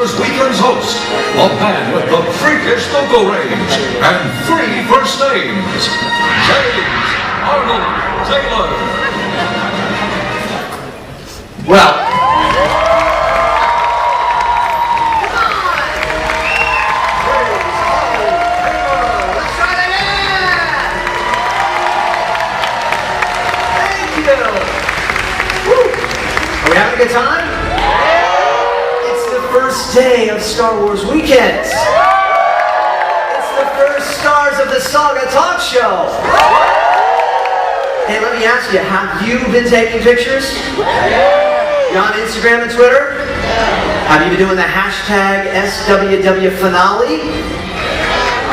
Wars Weekend's host, a man with the freakish vocal range and 3 first names, James Arnold Taylor. Well, are we having a good time? It's the first day of Star Wars weekend. It's the first stars of the Saga Talk show. Hey, let me ask you, have you been taking pictures? You on Instagram and Twitter? Have you been doing the hashtag SWW finale?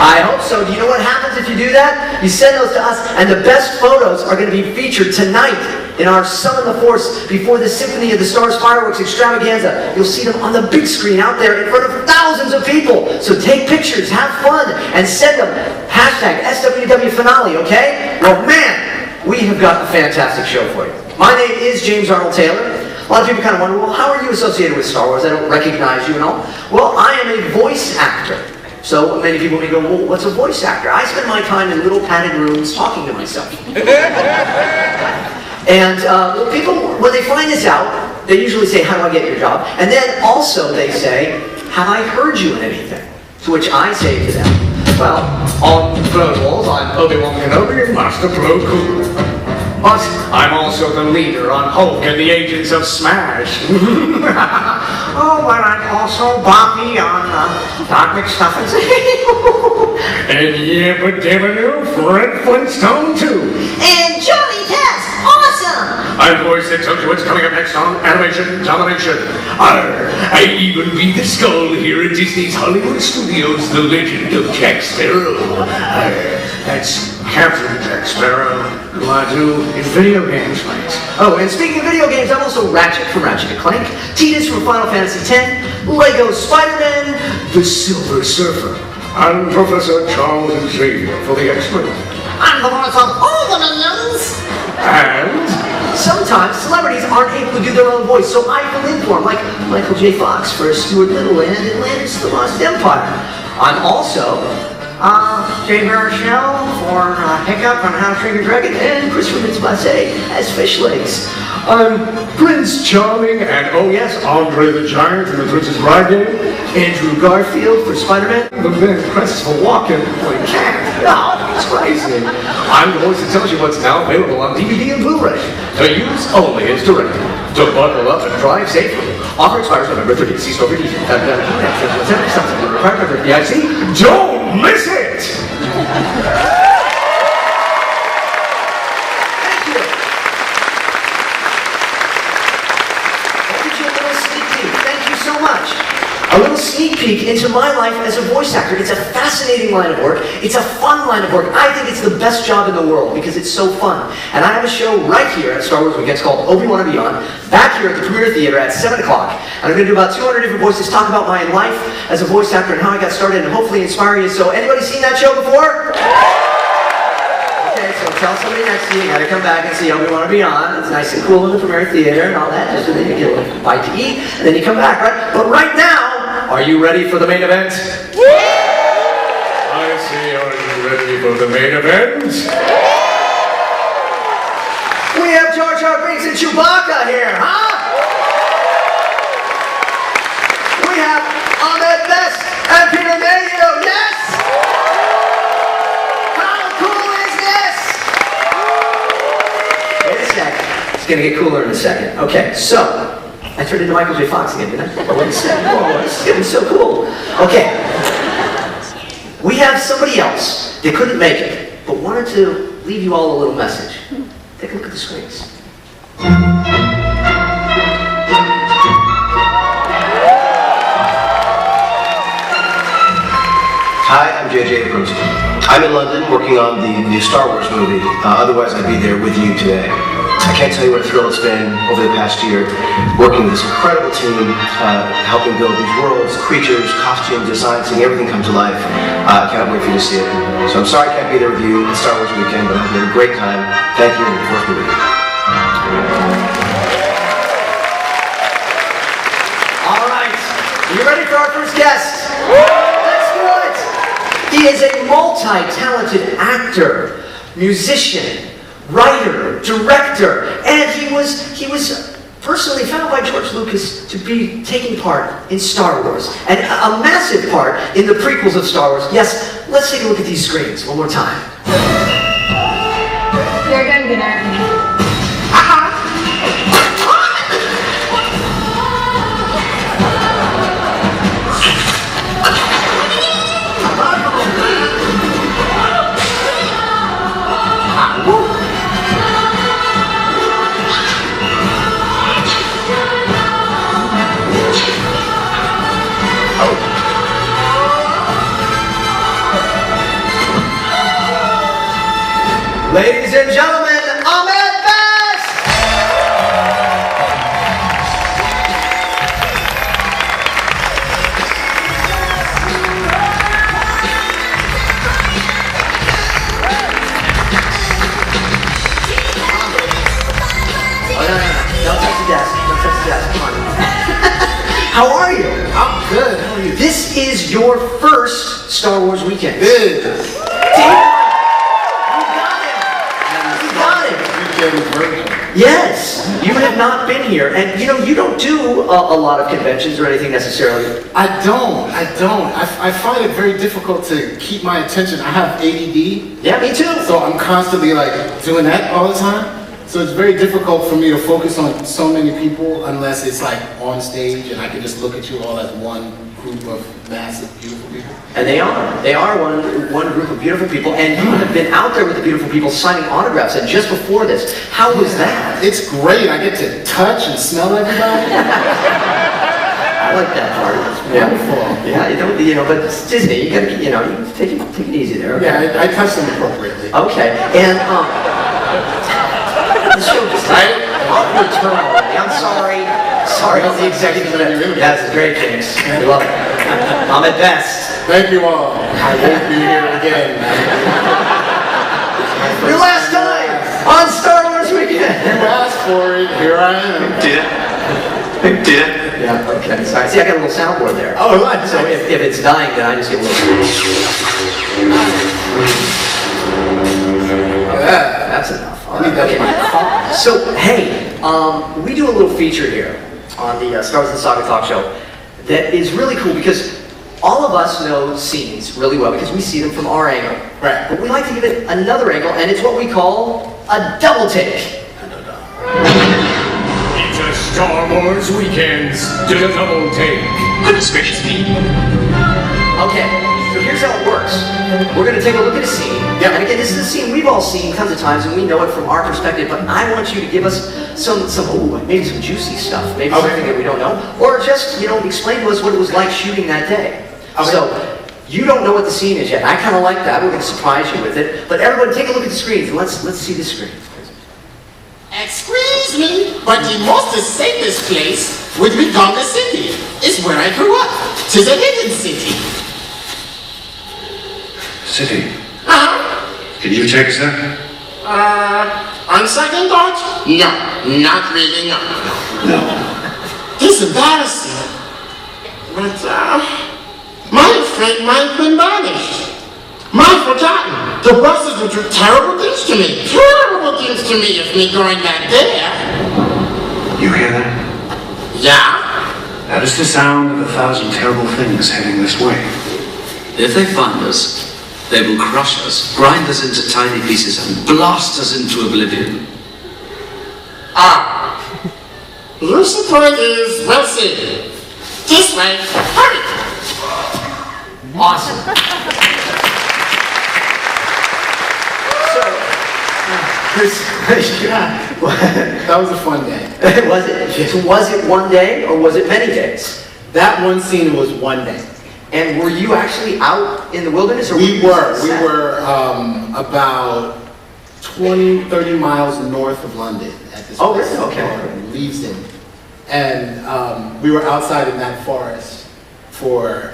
I hope so. Do you know what happens if you do that? You send those to us, and the best photos are going to be featured tonight in our Summon the Force before the Symphony of the Stars fireworks extravaganza. You'll see them on the big screen out there in front of thousands of people. So take pictures, have fun, and send them. Hashtag SWW finale, okay? Well, man, we have got a fantastic show for you. My name is James Arnold Taylor. A lot of people kind of wonder, well, how are you associated with Star Wars? I don't recognize you and all. Well, I am a voice actor. So many people may go, well, what's a voice actor? I spend my time in little padded rooms talking to myself. And people, when they find this out, they usually say, how do I get your job? And then also they say, have I heard you in anything? To which I say to them, well, on Clone Wars, I'm Obi-Wan Kenobi, Master Plo Koon. But I'm also the leader on Hulk and the Agents of Smash. Oh, but I'm also Bobby on Doc McStuffins. And Yabba-Dabba-Doo, Fred Flintstone too. And Johnny Test, awesome! I'm the voice that tells you what's coming up next on Animation Domination. I even beat the skull here at Disney's Hollywood Studios, the legend of Jack Sparrow. That's Captain Jack Sparrow, who I do in video games, mates. Oh, and speaking of video games, I'm also Ratchet from Ratchet & Clank, Tidus from Final Fantasy X, Lego Spider-Man, the Silver Surfer. I'm Professor Charles Xavier for the X-Men. I'm the voice of all the minions! And sometimes celebrities aren't able to do their own voice, so I fill in for them, like Michael J. Fox for Stuart Little and Atlantis, the Lost Empire. I'm also Jay Baruchel for Hiccup on How to Train Your Dragon, and Christopher Mintz-Blasse as Fish Legs. I'm Prince Charming, and oh yes, Andre the Giant from the Princess Bride game, Andrew Garfield for Spider-Man, the man Christopher Walken for Cat. Oh, it's crazy. I'm the voice that tells you what's now available on DVD and Blu-ray. To use only as directed. To buckle up and drive safely. Offer expires November 30th. See store for details. Don't miss it! A little sneak peek into my life as a voice actor. It's a fascinating line of work. It's a fun line of work. I think it's the best job in the world because it's so fun. And I have a show right here at Star Wars Weekend. It's called Obi-Wan and Beyond, back here at the Premier Theater at 7 o'clock. And I'm going to do about 200 different voices, talk about my life as a voice actor and how I got started and hopefully inspire you. So anybody seen that show before? Okay, so tell somebody next to you, you gotta come back and see Obi-Wan and Beyond. It's nice and cool in the Premier Theater and all that. Just so then you get a little bite to eat, and then you come back, right? But right now, are you ready for the main event? I see, are you ready for the main event? We have Jar Binks and Chewbacca here, huh? We have Ahmed and Peter Mayhew, yes? How cool is this? Wait a second. It's gonna get cooler in a second. Okay, so I turned into Michael J. Fox again, didn't I? Wait a second. Oh, this is getting so cool. Okay. We have somebody else that couldn't make it, but wanted to leave you all a little message. Take a look at the screens. Hi, I'm JJ Abrams. I'm in London working on the new Star Wars movie. Otherwise, I'd be there with you today. I can't tell you what a thrill it's been over the past year working with this incredible team, helping build these worlds, creatures, costumes, designs, seeing everything come to life. I can't wait for you to see it. So I'm sorry I can't be there with you at Star Wars Weekend, but I hope you had a great time. Thank you, and of course, with you. All right, You ready for our first guest? Let's do it! He is a multi-talented actor, musician, writer, director, and he was personally found by George Lucas to be taking part in Star Wars, and a massive part in the prequels of Star Wars. Yes, let's take a look at these screens one more time. You're done, good night. Ladies and gentlemen, Ahmed! How are you? I'm good. How are you? This is your first Star Wars weekend. Good. You got it. Weekend version. Yes, you have not been here, and you don't do a lot of conventions or anything necessarily. I don't. I find it very difficult to keep my attention. I have ADD. Yeah, me too. So I'm constantly like doing that all the time. So it's very difficult for me to focus on so many people unless it's like on stage and I can just look at you all as one group of massive, beautiful people. And they are one group of beautiful people, and you have been out there with the beautiful people signing autographs, and just before this, how was that? It's great. I get to touch and smell everybody. I like that part. It's wonderful. Yeah, but it's Disney. You gotta, you take it easy there. Okay? Yeah, I touch them appropriately. Okay, and the show just right. I'm sorry. Sorry, the executive. Yeah, this is great, James. We love it. Ahmed best. Thank you all. I won't be here again. Your last time on Star Wars Weekend. You asked for it. Here I am. Did. Yeah. Okay. Sorry. See, I got a little soundboard there. Oh, right. So if it's dying, then I just get a little. That's enough. All right. Okay. So hey, we do a little feature here on the Star Wars and Saga Talk show that is really cool because all of us know scenes really well because we see them from our angle. Right. But we like to give it another angle, and it's what we call a double take. It's a Star Wars Weekend's double take. Goodness gracious me. Okay, so here's how it works. We're going to take a look at a scene. Yeah. And again, this is a scene we've all seen tons of times, and we know it from our perspective, but I want you to give us maybe some juicy stuff, maybe something that we don't know, or just, explain to us what it was like shooting that day. Okay. So, you don't know what the scene is yet. I kind of like that. We're going to surprise you with it. But everybody, take a look at the screens, and let's see the screen. Excuse me, but the most safest place would be Gonga City. It's where I grew up. Tis a hidden city. City. Uh-huh. Can you take us there? On second thought? No, not really, no. No. It's embarrassing. But, my afraid mine's been vanished. Mine forgotten. The buses would do terrible things to me. Terrible things to me if me going back there. You hear that? Yeah? That is the sound of 1,000 terrible things heading this way. If they find us, they will crush us, grind us into tiny pieces, and blast us into oblivion. Ah. Your support is well seen. This way. Hurry! Awesome. That was a fun day. Was it one day, or was it many days? That one scene was one day. And were you actually out in the wilderness? Or We were about 20-30 miles north of London at this Oh, place really? Okay. called Leavesden. And we were outside in that forest for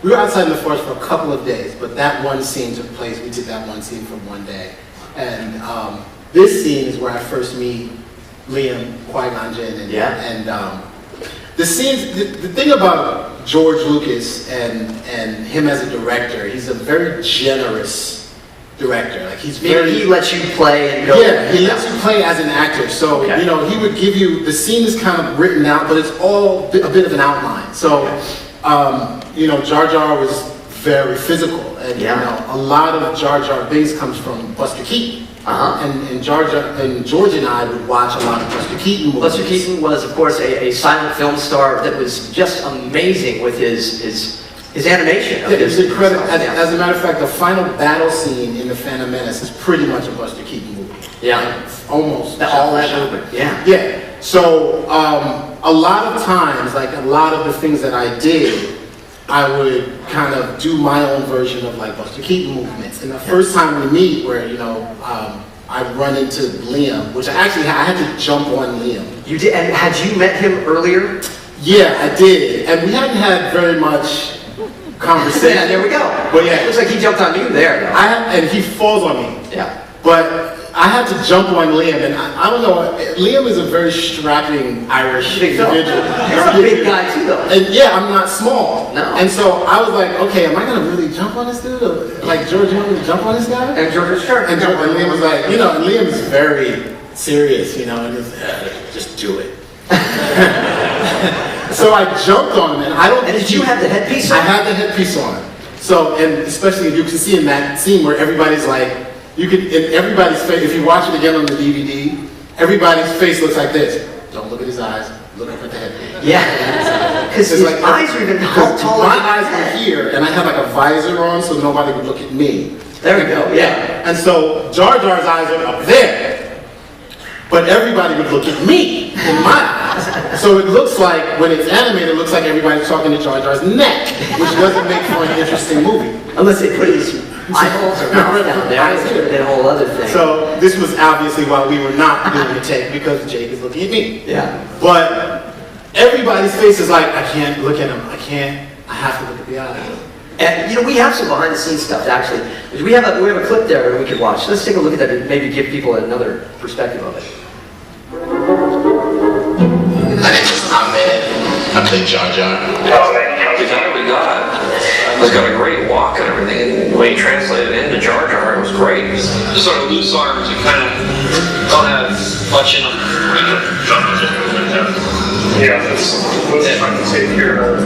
a couple of days, but that one scene took place, we did that one scene for one day. And this scene is where I first meet Liam, Qui-Gon Jinn, and Yeah. and the scenes, the thing about George Lucas and him as a director, he's a very generous director. Like he's very. He lets you play and go. Yeah, he lets you play as an actor. So you know, he would give you the scene is kind of written out, but it's all a bit of an outline. So you know, Jar Jar was very physical, and you know, a lot of Jar Binks comes from Buster Keaton. And George and I would watch a lot of Buster Keaton movies. Buster Keaton was, of course, a silent film star that was just amazing with his animation. It was incredible. As a matter of fact, the final battle scene in The Phantom Menace is pretty much a Buster Keaton movie. Yeah. Like, almost. All that movement. Yeah. Yeah. So a lot of times, like a lot of the things that I did, I would kind of do my own version of like Buster Keaton movements. And the first time we meet, where you know, I run into Liam, which I had to jump on Liam. You did, and had you met him earlier? Yeah, I did, and we hadn't had very much conversation. Yeah, there we go. But yeah, it looks like he jumped on you there. And he falls on me. Yeah. But I had to jump on Liam, and I don't know. Liam is a very strapping Irish individual. You're a big guy too, though. And yeah, I'm not small. No. And so I was like, okay, am I gonna really jump on this dude? Or, like George, you want me to jump on this guy? And George was sure. And Liam was like, you know, and Liam is very serious, you know, and just do it. So I jumped on him, and I don't. And did you have the headpiece on? I had the headpiece on. So, and especially you can see in that scene where everybody's like. You can, in everybody's face, if you watch it again on the DVD, everybody's face looks like this. Don't look at his eyes, look up at the head. Yeah, because his like, eyes are even taller. My eyes were here, and I had like a visor on so nobody would look at me. There we go, yeah. And so Jar Jar's eyes are up there, but everybody would look at me in my eyes. So it looks like, when it's animated, it looks like everybody's talking to Jar Jar's neck, which doesn't make for an interesting movie. Unless they put his eyeballs or mouth down there, it's a whole other thing. So this was obviously why we were not doing the take, because Jake is looking at me. Yeah. But everybody's face is like, I can't look at him. I have to look at the eyes. And you know, we have some behind the scenes stuff actually. We have a clip there that we could watch. Let's take a look at that and maybe give people another perspective of it. My name is Ahmed. I play Jar Jar. The guy we got has got a great walk and everything. The way he translated into Jar Jar, it was great. Just sort of loose arms and kind of don't have much in them. Yeah, that's what's trying to take care of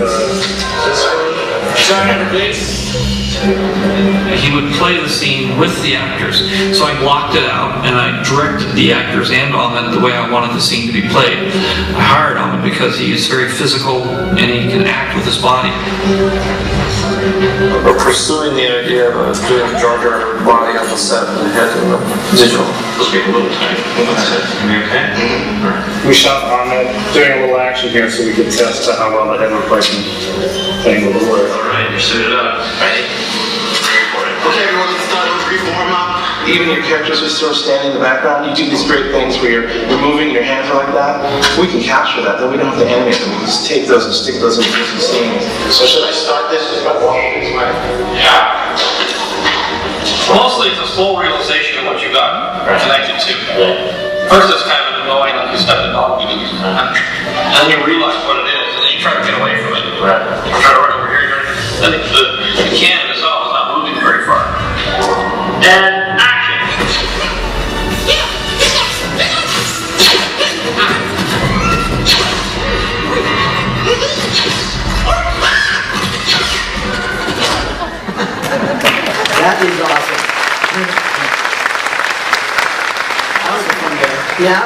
He would play the scene with the actors, so I blocked it out and I directed the actors and Ahmed the way I wanted the scene to be played. I hired Ahmed because he is very physical and he can act with his body. We're pursuing the idea of doing the Jar Jar body on the set and the head in the digital. Let's get a little tight. That's it. Can we okay? Mm-hmm. Right. We shot Ahmed doing a little action here so we could test how well the head replacement thing would work. Alright, you're suited up. Ready? Okay, everyone, let's start with brief warm-up. Even your characters are sort of standing in the background. You do these great things where you're moving, your hands are like that. We can capture that, then we don't have to animate them. We can just take those and stick those in different scenes. So should I start this with my walking? Yeah. Mostly it's a full realization of what you got connected to. First it's kind of annoying, like you stepped in dog meetings. And then you realize what it is, and then you try to get away from it. Right. You try to run over here, then the cannon itself is not moving very far. And action! That is awesome. That was a fun day. Yeah?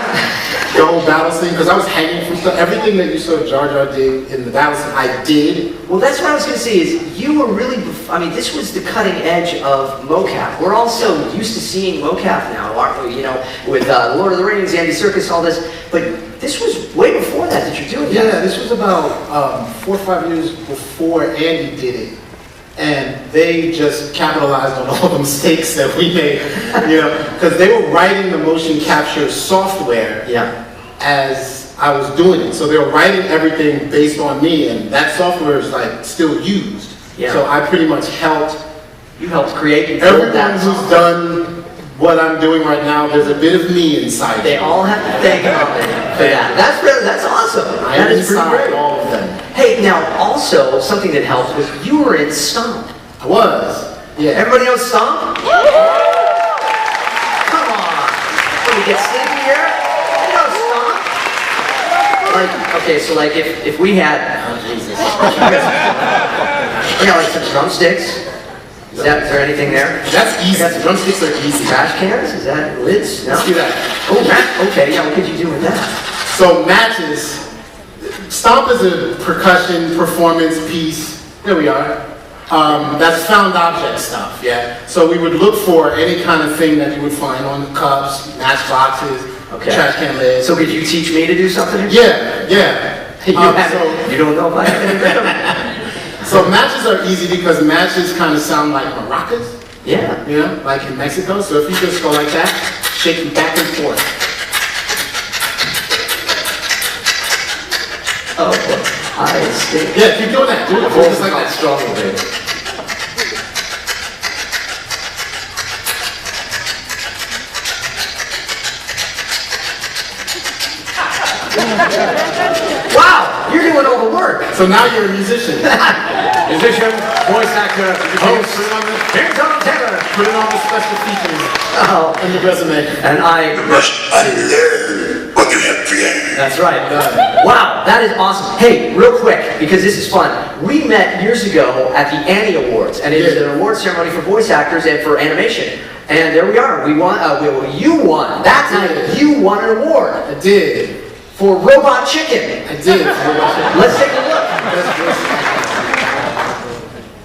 The whole battle scene, because I was hanging from stuff. Everything that you saw Jar Jar did in the battle scene, I did. Well, that's what I was going to say is you were really, I mean, this was the cutting edge of mocap. We're all so used to seeing mocap now, aren't we? You know, with Lord of the Rings, Andy Serkis, all this. But this was way before that you're doing that. Yeah, this was about 4 or 5 years before Andy did it. And they just capitalized on all the mistakes that we made, you know, because they were writing the motion capture software as I was doing it. So they were writing everything based on me, and that software is like still used. Yeah. So I pretty much helped. You helped create and everyone who's done what I'm doing right now, there's a bit of me inside. They all have to thank Ahmed for that. That's awesome. That is pretty great. All of them. Hey, now also something that helped was you were in Stomp. I was. Yeah. Everybody knows Stomp? Come on. Let me get sleepy here. You know Stomp? Like, okay, so like if we had, oh Jesus. Like some drumsticks. Is there anything there? That's easy. Drumsticks are easy. Trash cans? Is that lids? No? Let's do that. Oh, okay, yeah, what could you do with that? So matches. Stomp is a percussion performance piece. There we are. That's found object stuff, yeah? So we would look for any kind of thing that you would find on the cups, matchboxes, trash can lids. So could you teach me to do something? Yeah. You don't know if I have any rhythm. So matches are easy because matches kind of sound like maracas. Yeah. You know, like in Mexico. So if you just go like that, shaking back and forth. Oh, I see. Yeah, keep doing that. Do it just like that. Strong baby. Wow, you're doing all the work. So now you're a musician. Musician, voice actor, host, put it on the special features on the resume. And I must unlearn what you have created. That's right. Wow, that is awesome. Hey, real quick, because this is fun. We met years ago at the Annie Awards, and it is an award ceremony for voice actors and for animation. And there we are. We won. You won. That night, you won an award. I did. For Robot Chicken. I did. Let's take a look.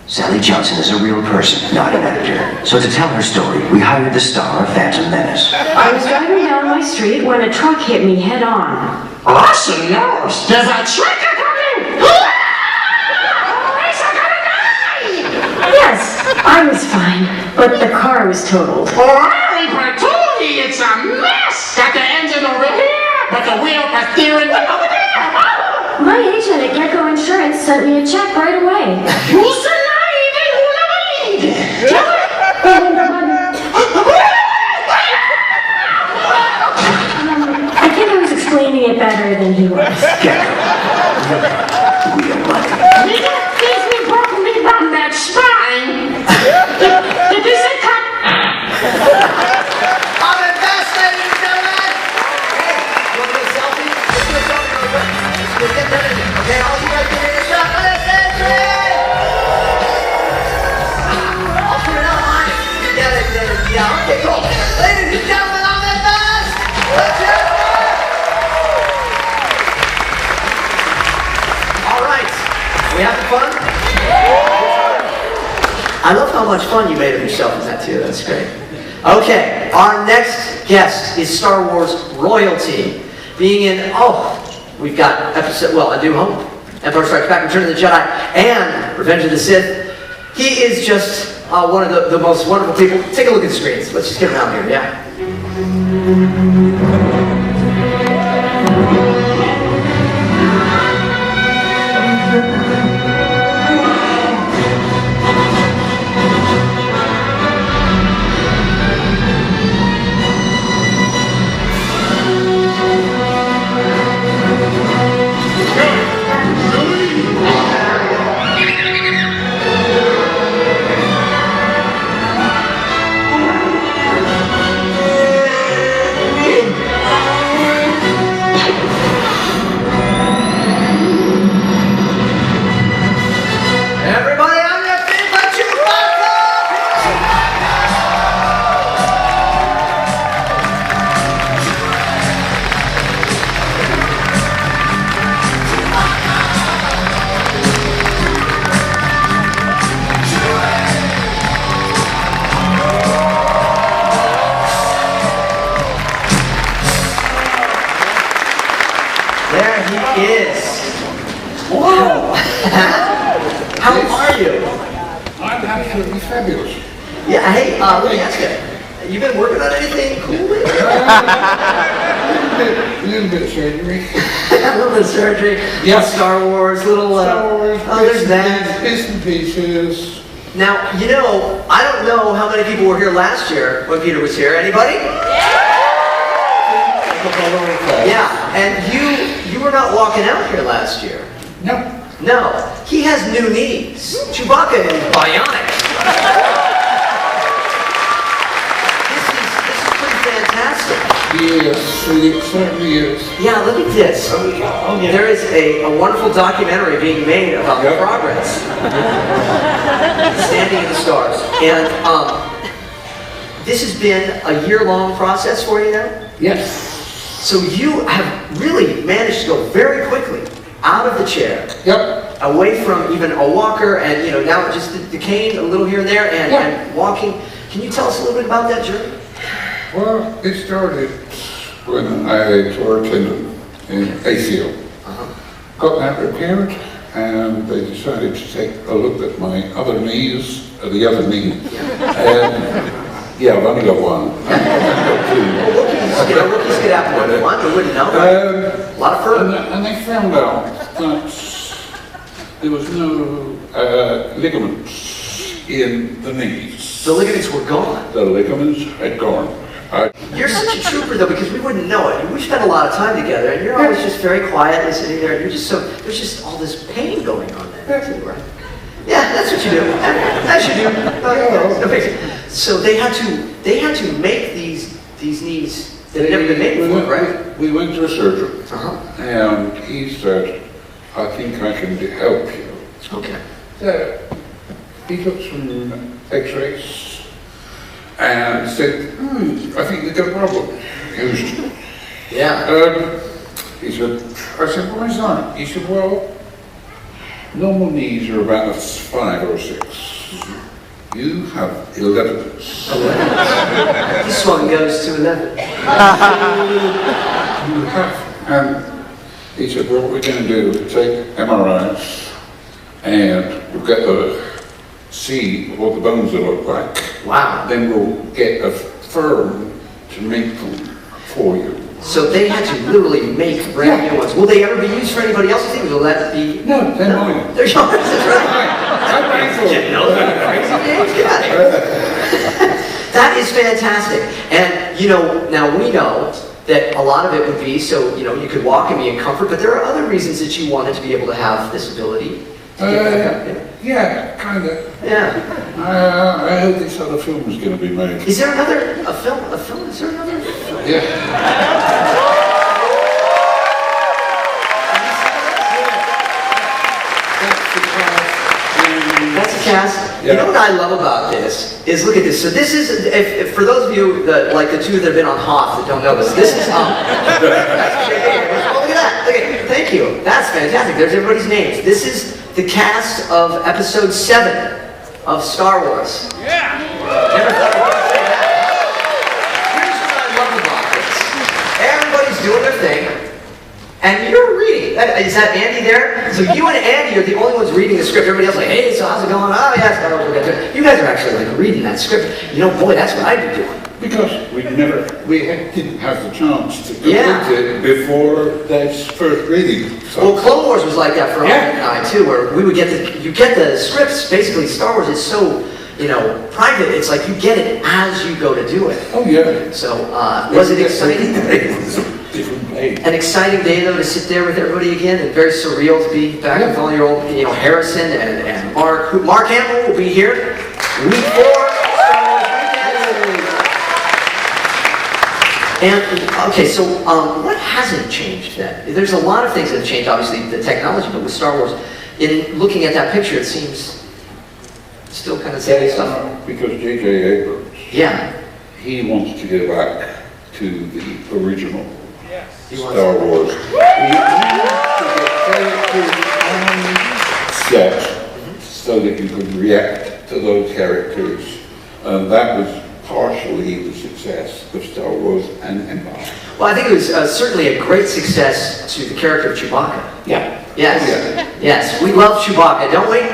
Sally Johnson is a real person, not an actor. So to tell her story, we hired the star of Phantom Menace. I was driving down my street when a truck hit me head on. Awesome news! There's a truck coming! Police are gonna die! Yes, I was fine, but the car was totaled. Ferrari Bertolli, it's a mess! Got the engine over here, but the wheel for steering wheel over there! My agent at Gecko Insurance sent me a check right away. I think I was explaining it better than he was. He's been broken me from that spine. Did you say cut? I'm the best, ladies and gentlemen. Hey, you want to get a selfie? Let's do a selfie real quick. Let's get that in there. Okay, all you guys get in your shot. Listen, I'll put it on mine. Yeah, okay, cool. Ladies and gentlemen, I'm the best. Let's hear it. All right. We having fun? I love how much fun you made of yourself in that too. That's great. Okay, our next guest is Star Wars royalty. Being in, we've got A New Hope, Empire Strikes Back, Return of the Jedi, and Revenge of the Sith. He is just one of the most wonderful people. Take a look at the screens. Let's just get around here, yeah? Everybody on your feet for Chewbacca! There he is. Whoa! How are you? I'm absolutely fabulous. Yeah, hey, let me ask you. You been working on anything cool lately? A little bit of surgery. A little bit of surgery. Yeah. Star Wars, little, Star Wars, there's that. bits and pieces. Now, you know, I don't know how many people were here last year when Peter was here. Anybody? Yeah, and you were not walking out here last year. No. No, he has new knees. Chewbacca is bionic. This is pretty fantastic. Yes, it certainly is. Yeah, look at this. There is a wonderful documentary being made about the progress. Standing in the Stars. And this has been a year-long process for you now? Yes. So you have really managed to go very quickly out of the chair. Yep. Away from even a walker and, you know, now just the cane a little here and there and walking. Can you tell us a little bit about that journey? Well, it started when I tour attendant in ACO. Got that repaired, and they decided to take a look at my other knees, the other knee. And yeah, I've only got one. Rookies get out one, we wouldn't know. A lot of fur. And they found out that there was no ligaments in the knees. The ligaments were gone. The ligaments had gone. You're such a trooper, though, because we wouldn't know it. We spent a lot of time together, and you're always just very quietly sitting there, and you're just so, there's just all this pain going on there, too, right? Yeah, that's what you do. That's what you do. So they had to make these knees that had never been made before, right? We went to a surgeon, and he said, I think I can help you. Okay. So he took some x-rays and said, I think you've got a problem. Houston. Yeah. He said, I said, why is that? He said, well, normal knees are about a 5 or 6. You have 11. This one goes to 11. You have. And he said, well, what we're going to do is take MRIs and we'll get see what the bones will look like. Wow. Then we'll get a firm to make them for you. So they had to literally make brand new ones. Will they ever be used for anybody else's thing? Will that be? No, they're mine. They're yours, that's right. That is fantastic. And, you know, now we know that a lot of it would be so, you know, you could walk and be in comfort, but there are other reasons that you wanted to be able to have this ability. Yeah, kind of. Yeah. I hope this other film is going to be made. Is there another film? Is there another film? Yeah. That's a cast. Yeah. You know what I love about this is look at this. So this is if for those of you that like the two that have been on Hoth that don't know this is that's JJ Abrams. Oh, look at that. Look at thank you. That's fantastic. There's everybody's names. This is the cast of episode 7 of Star Wars. Yeah. Never thought I would say that. Here's what I love about this. Everybody's doing their thing, and you're reading. Is that Andy there? So you and Andy are the only ones reading the script. Everybody else is like, hey, so how's it going? Oh yeah, Star Wars, we'll get to it. You guys are actually like reading that script. You know, boy, that's what I'd be doing. Because we didn't have the chance to complete it before that first reading. So. Well, Clone Wars was like that for Ahmed and I too, where we would you get the scripts. Basically, Star Wars is so, you know, private. It's like you get it as you go to do it. Oh yeah. So was it exciting? Different day. An exciting day though to sit there with everybody again, and very surreal to be back with all your old, you know, Harrison and Mark. Mark Hamill will be here week 4. And, okay, so what hasn't changed then? There's a lot of things that have changed, obviously, the technology, but with Star Wars, in looking at that picture, it seems still kind of the same stuff. Because JJ Abrams, he wants to get back to the original Star Wars. He wants to get characters on set so that you could react to those characters. And that was partially the success of Star Wars and Empire. Well, I think it was certainly a great success to the character of Chewbacca. Yeah. Yes. Yeah. Yes. We love Chewbacca, don't we? You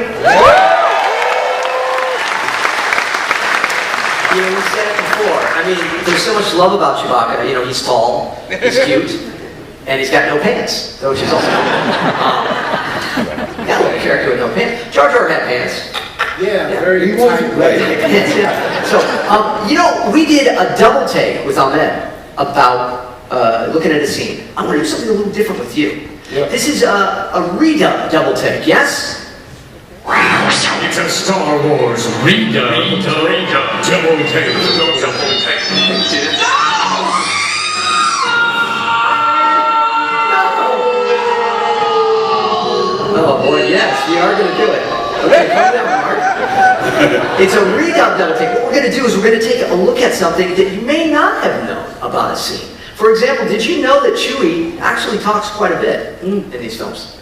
know, we said it before. I mean, there's so much love about Chewbacca. You know, he's tall, he's cute, and he's got no pants, which is also got a little character with no pants. Jar Jar had pants. Yeah, very He wasn't great. Yeah. So, you know, we did a double take with Ahmed about looking at a scene. I want to do something a little different with you. Yeah. This is a redub double take, yes? It's a Star Wars redub. Double take. Oh boy, yes, we are going to do it. Okay, calm down, Mark. It's a redub double take. What we're going to do is we're going to take a look at something that you may not have known about a scene. For example, did you know that Chewie actually talks quite a bit in these films?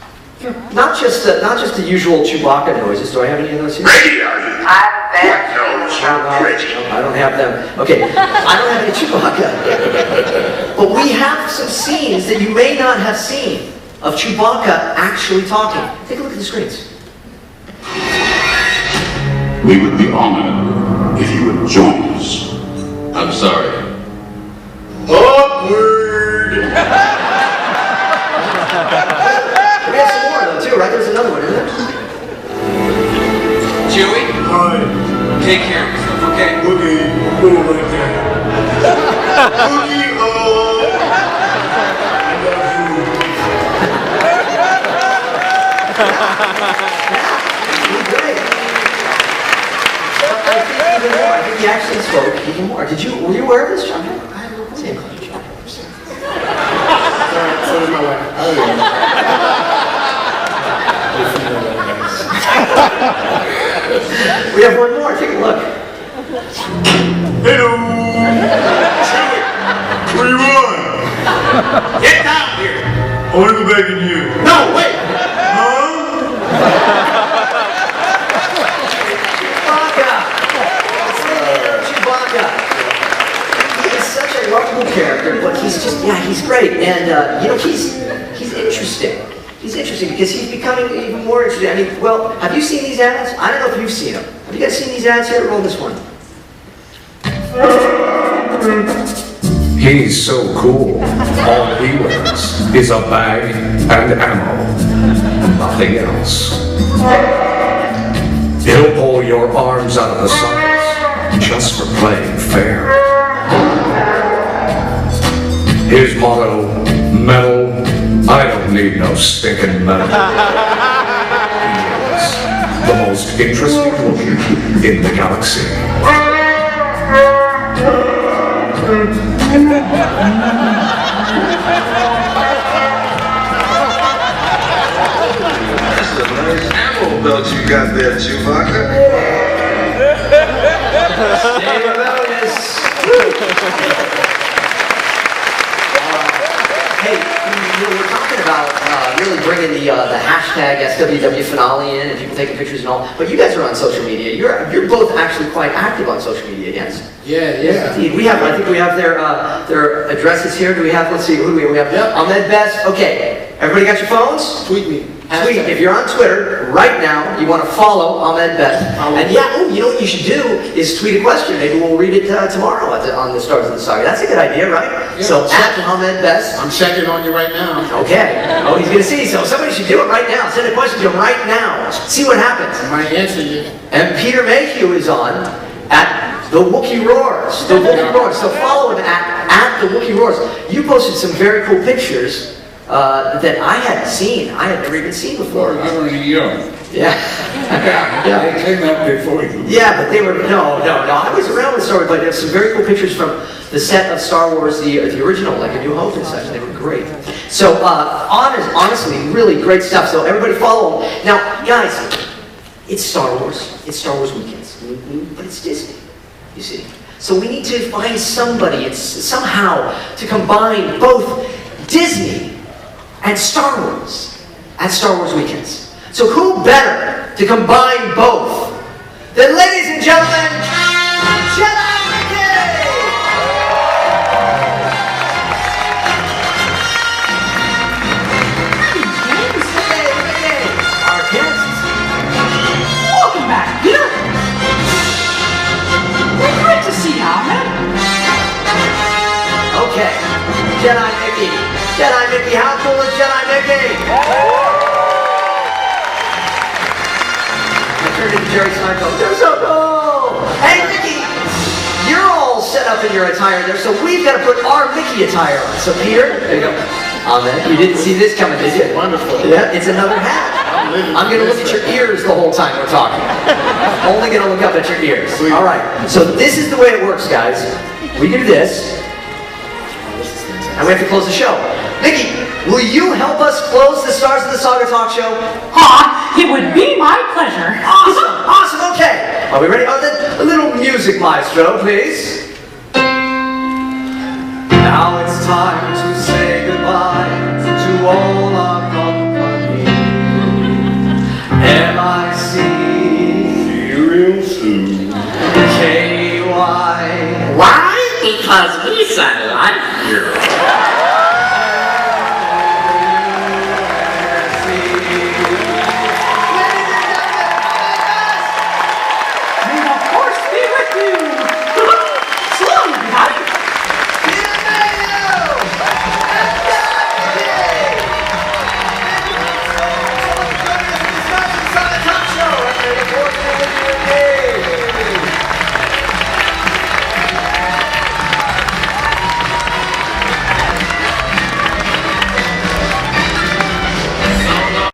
Not just the usual Chewbacca noises. Do I have any of those here? Ready, are you? Ready. I don't have them. Okay, I don't have any Chewbacca. But we have some scenes that you may not have seen of Chewbacca actually talking. Take a look at the screens. We would be honored if you would join us. I'm sorry. Awkward! We have some more though too, right? There's another one, isn't there? Chewie, Hi. take care of yourself, okay? Okay, put it right there. Cookie, I Great. I think even more. I think he actually spoke even more. Were you aware of this, John? I don't know. Same color, John. So did my wife. Oh, We have one more. Take a look. Hello! Chewie! What do you want? Get down here. I want to go back in here. No, wait! Huh? Chewbacca! He is such a lovable character, but he's just, he's great. And, you know, he's interesting. He's interesting because he's becoming even more interesting. I mean, well, have you seen these ads? I don't know if you've seen them. Have you guys seen these ads here? Roll this one. He's so cool. All he wears is a bag and ammo. Nothing else. He'll pull your arms out of the sockets just for playing fair. His motto, metal, I don't need no stinking metal. He is the most interesting looking in the galaxy. That's a nice ammo belt you got there, Chewbacca. Stay rebellious. Hey, we're talking about really bringing the hashtag SWW finale in and people taking pictures and all. But you guys are on social media. You're both actually quite active on social media, yes? Yeah. Indeed. I think we have their addresses here. Do we have? Let's see. Who do we have? We have Ahmed Best. Okay. Everybody got your phones? Tweet me. Tweet. If you're on Twitter right now, you want to follow Ahmed Best. And you know what you should do is tweet a question. Maybe we'll read it tomorrow on the Stars of the Saga. That's a good idea, right? Yeah, so at Ahmed Best. I'm checking on you right now. Okay. Oh, he's gonna see. So somebody should do it right now. Send a question to him right now. See what happens. I might answer you. And Peter Mayhew is on at the Wookiee Roars. The Wookiee Roars. So follow him at the Wookiee Roars. You posted some very cool pictures that I hadn't seen. I had never even seen before. I was young. Yeah. They came out before you. Yeah, but they were no. I was around with Star Wars, but there's some very cool pictures from the set of Star Wars, the original, like A New Hope and such. They were great. So honestly, really great stuff. So everybody follow them. Now, guys, it's Star Wars. It's Star Wars weekends, but it's Disney. You see. So we need to find somebody, somehow, to combine both Disney and Star Wars at Star Wars weekends. So who better to combine both than, ladies and gentlemen, Jedi Mickey! Hey, Mickey, our guests. Welcome back, Peter. We're great to see you, Ahmed. Okay, Jedi Mickey. Jedi Mickey, how cool is Jedi Mickey? I turned into Jerry Seinfeld. They're so cool! Hey, Mickey! You're all set up in your attire there, so we've got to put our Mickey attire on. So, Peter, there you go. Ahmed, you didn't see this coming, did you? Wonderful. Yeah, it's another hat. I'm going to look at your ears the whole time we're talking. Only going to look up at your ears. All right, so this is the way it works, guys. We do this, and we have to close the show. Mickey, will you help us close the Stars of the Saga Talk show? It would be my pleasure. Awesome, awesome, okay. Are we ready? Oh, a little music, maestro, please. Now it's time to say goodbye to all our company. M-I-C. See you real soon. K-Y. Why? Because we sound like you.